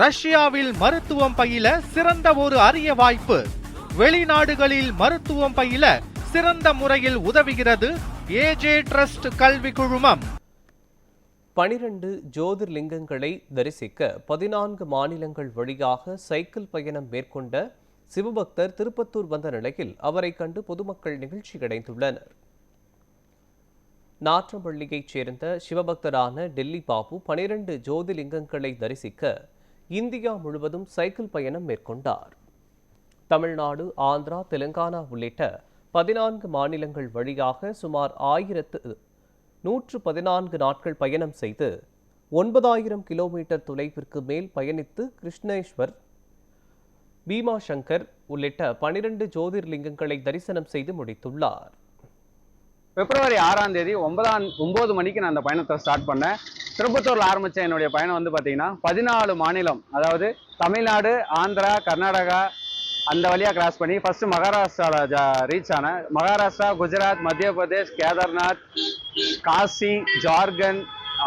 ரஷ்யாவில் மருத்துவம் பயில சிறந்த ஒரு அரிய வாய்ப்பு. வெளிநாடுகளில் மருத்துவம் பயில சிறந்த முறையில் உதவுகிறது ஏஜே ட்ரஸ்ட் கல்வி குழுமம். 12 ஜோதிர்லிங்கங்களை தரிசிக்க 14 மாநிலங்கள் வழியாக சைக்கிள் பயணம் மேற்கொண்ட சிவபக்தர் திருப்பத்தூர் வந்த நிலையில் அவரை கண்டு பொதுமக்கள் நிகழ்ச்சி அடைந்துள்ளனர். நாற்றம்பள்ளியைச் சேர்ந்த சிவபக்தரான டெல்லி பாபு 12 ஜோதிர்லிங்கங்களை தரிசிக்க இந்தியா முழுவதும் சைக்கிள் பயணம் மேற்கொண்டார். தமிழ்நாடு, ஆந்திரா, தெலுங்கானா உள்ளிட்ட 14 மாநிலங்கள் வழியாக சுமார் 1114 நாட்கள் பயணம் செய்து 9000 கிலோமீட்டர் தொலைவிற்கு மேல் பயணித்து கிருஷ்ணேஸ்வர், பீமாசங்கர் உள்ளிட்ட 12 ஜோதிர்லிங்கங்களை தரிசனம் செய்து முடித்துள்ளார். பிப்ரவரி 6ஆம் தேதி 9 மணிக்கு நான் அந்த பயணத்தை ஸ்டார்ட் பண்ணேன். திருப்பத்தூரில் ஆரம்பித்த என்னுடைய பயணம் வந்து பார்த்தீங்கன்னா 14 மாநிலம், அதாவது தமிழ்நாடு, ஆந்திரா, கர்நாடகா அந்த வழியாக கிராஸ் பண்ணி ஃபர்ஸ்ட் மகாராஷ்டிராவில் ரீச் ஆனேன். மகாராஷ்டிரா, குஜராத், மத்திய பிரதேஷ், கேதார்நாத், காசி, ஜார்க்கண்ட்,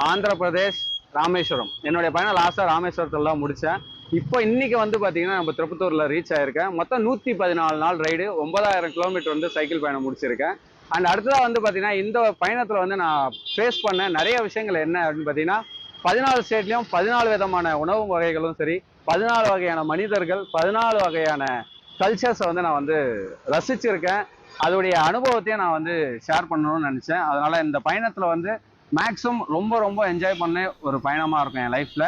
ஆந்திர பிரதேஷ், ராமேஸ்வரம். என்னுடைய பயணம் லாஸ்ட்டாக ராமேஸ்வரத்தில் தான் முடித்தேன். இப்போ இன்னைக்கு வந்து பார்த்தீங்கன்னா நம்ம திருப்பத்தூரில் ரீச் ஆகிருக்கேன். மொத்தம் 114 நாள் ரைடு, 9000 கிலோமீட்டர் வந்து சைக்கிள் பயணம் முடிச்சிருக்கேன். அண்ட் அடுத்ததாக வந்து பார்த்தீங்கன்னா இந்த பயணத்தில் வந்து நான் ஃபேஸ் பண்ண நிறைய விஷயங்கள் என்ன அப்படின்னு பார்த்தீங்கன்னா 14 ஸ்டேட்லேயும் 14 விதமான உணவு வகைகளும் சரி, 14 வகையான மனிதர்கள், 14 வகையான கல்ச்சர்ஸை வந்து நான் வந்து ரசிச்சிருக்கேன். அதோடைய அனுபவத்தையும் நான் வந்து ஷேர் பண்ணணும்னு நினச்சேன். அதனால் இந்த பயணத்தில் வந்து மேக்ஸிமம் ரொம்ப என்ஜாய் பண்ண ஒரு பயணமாக இருக்கும் என் லைஃப்பில்.